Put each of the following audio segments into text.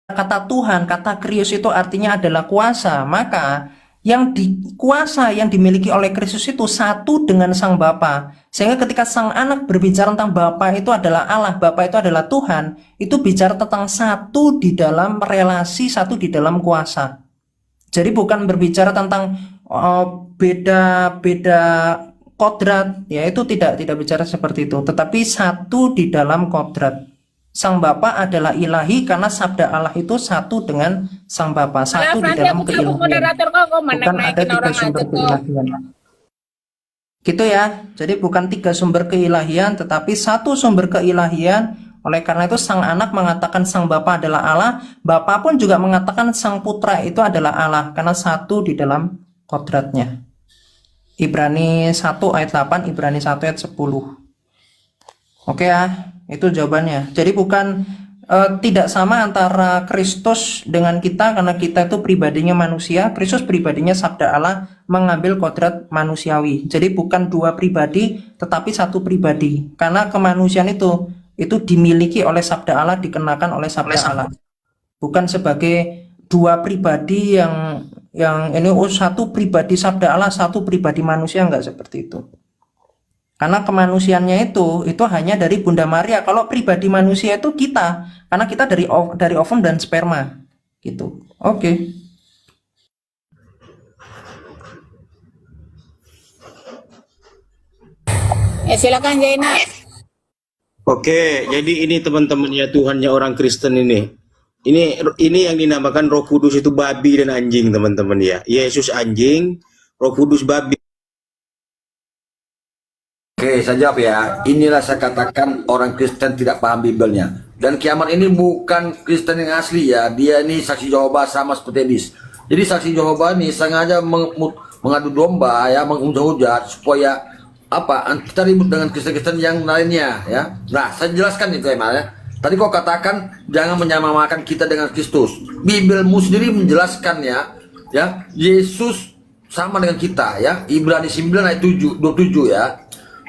kata Tuhan, kata Krius itu artinya adalah kuasa, maka kuasa yang dimiliki oleh Kristus itu satu dengan Sang Bapa. Sehingga ketika Sang Anak berbicara tentang Bapa itu adalah Allah, Bapa itu adalah Tuhan, itu bicara tentang satu di dalam relasi, satu di dalam kuasa. Jadi bukan berbicara tentang beda-beda kodrat, ya itu tidak bicara seperti itu, tetapi satu di dalam kodrat. Sang Bapa adalah ilahi karena sabda Allah itu satu dengan Sang Bapa, satu di dalam keilahian. Bukan ada tiga sumber keilahian. Gitu ya. Jadi bukan tiga sumber keilahian, tetapi satu sumber keilahian. Oleh karena itu Sang Anak mengatakan Sang Bapa adalah Allah, Bapa pun juga mengatakan Sang Putra itu adalah Allah karena satu di dalam kodratnya. Ibrani 1 ayat 8, Ibrani 1 ayat 10. Oke ya. Itu jawabannya. Jadi bukan tidak sama antara Kristus dengan kita, karena kita itu pribadinya manusia, Kristus pribadinya sabda Allah mengambil kodrat manusiawi. Jadi bukan dua pribadi tetapi satu pribadi. Karena kemanusiaan itu dimiliki oleh sabda Allah, dikenakan oleh sabda Allah. Bukan sebagai dua pribadi yang ini satu pribadi sabda Allah, satu pribadi manusia, enggak seperti itu. Karena kemanusiaannya itu hanya dari Bunda Maria. Kalau pribadi manusia itu kita, karena kita dari ovum dan sperma, gitu. Oke. Silakan Jaina. Oke, jadi ini teman-teman ya, Tuhannya orang Kristen ini. Ini yang dinamakan Roh Kudus itu babi dan anjing, teman-teman ya. Yesus anjing, Roh Kudus babi. Oke, saya jawab ya. Inilah saya katakan orang Kristen tidak paham Bibelnya. Dan kiamat ini bukan Kristen yang asli ya. Dia ini saksi Jehovah sama seperti Edis. Jadi saksi Jehovah ini sengaja mengadu domba ya, menghujat supaya kita ribut dengan Kristen-Kristen yang lainnya ya. Nah, saya jelaskan itu ya. Tadi kau katakan jangan menyamakan kita dengan Kristus. Bibelmu sendiri menjelaskan ya. Yesus sama dengan kita ya. Ibrani 9 ayat 27 ya.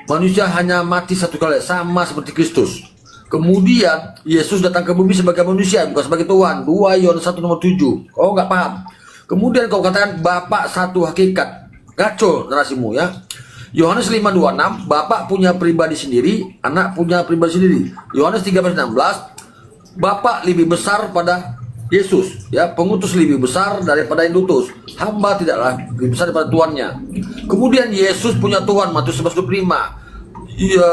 Manusia hanya mati satu kali, sama seperti Kristus. Kemudian Yesus datang ke bumi sebagai manusia, bukan sebagai Tuhan. 2 Yohanes 1 nomor 7. Kau nggak paham. Kemudian kau katakan Bapak satu hakikat. Gaco narasimu ya. Yohanes 5:26, Bapak punya pribadi sendiri, Anak punya pribadi sendiri. Yohanes 13:16, Bapak lebih besar pada Yesus ya, pengutus lebih besar daripada yang diutus, hamba tidaklah lebih besar daripada tuannya. Kemudian Yesus punya Tuhan, Matius 11:25 ya,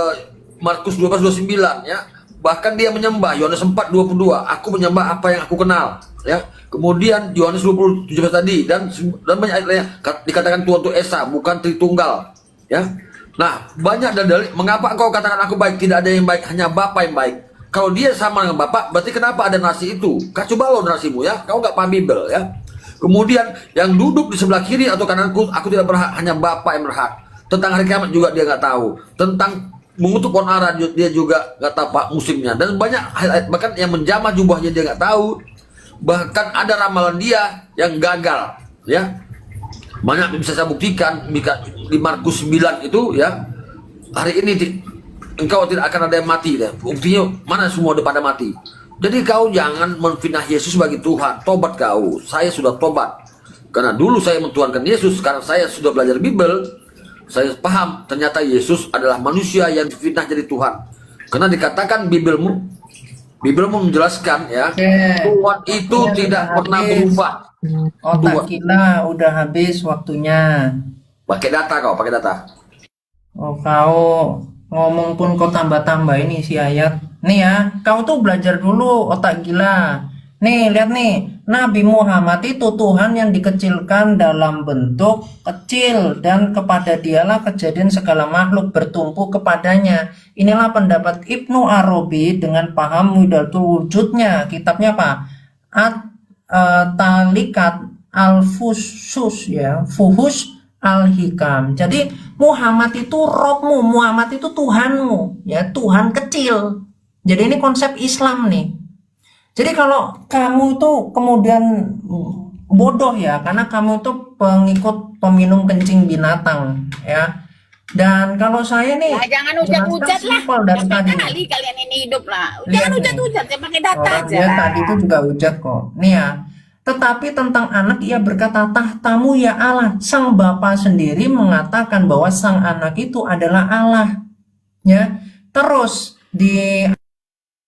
Markus 12:29 ya. Bahkan dia menyembah, Yohanes 4:22, aku menyembah apa yang aku kenal ya. Kemudian Yohanes 20:17 tadi dan banyak ayat lainnya dikatakan Tuhan itu Esa, bukan Tritunggal ya. Nah, banyak dalil mengapa engkau katakan aku baik, tidak ada yang baik, hanya Bapa yang baik. Kalau dia sama dengan Bapak, berarti kenapa ada narasi itu? Kacau balau narasimu ya, kau nggak paham Bibel ya. Kemudian yang duduk di sebelah kiri atau kananku, aku tidak berhak, hanya Bapak yang berhak. Tentang hari kiamat juga dia nggak tahu. Tentang mengutuk pohon ara dia juga nggak tahu pak musimnya. Dan banyak bahkan yang menjamah jubahnya dia nggak tahu. Bahkan ada ramalan dia yang gagal ya. Banyak bisa saya buktikan di Markus 9 itu ya. Hari ini engkau tidak akan ada yang mati ya. Buktinya mana semua udah pada mati. Jadi kau jangan memfitnah Yesus sebagai Tuhan. Tobat kau. Saya sudah tobat. Karena dulu saya mentuhankan Yesus. Sekarang saya sudah belajar Bibel. Saya paham ternyata Yesus adalah manusia yang difitnah jadi Tuhan. Karena dikatakan Bibelmu menjelaskan ya. Tuhan itu tidak pernah berubah. Otak kita udah habis waktunya. Pakai data kau, pakai data. Oh, kau ngomong pun kau tambah-tambah ini si ayat. Nih ya, kau tuh belajar dulu otak gila. Nih, lihat nih. Nabi Muhammad itu Tuhan yang dikecilkan dalam bentuk kecil, dan kepada dialah kejadian segala makhluk bertumpu kepadanya. Inilah pendapat Ibnu Arabi dengan paham Widatul Wujudnya. Kitabnya apa? Talikat Al-Fusus ya, Fuhus Al-Hikam. Jadi Muhammad itu Robmu, Muhammad itu Tuhanmu ya, Tuhan kecil. Jadi ini konsep Islam nih. Jadi kalau kamu itu kemudian bodoh ya, karena kamu itu pengikut peminum kencing binatang ya. Dan kalau saya nih, Nah, jangan hujat-hujat lah. simpel dari Sampai tadi. kali kalian ini hidup lah. Lihat Jangan nih. hujat-hujat, saya pakai data Orang aja. dia tadi itu juga hujat kok. Nih ya. Tetapi tentang anak ia berkata, tahtamu ya Allah. Sang Bapa sendiri mengatakan bahwa sang anak itu adalah Allah. Ya. Terus di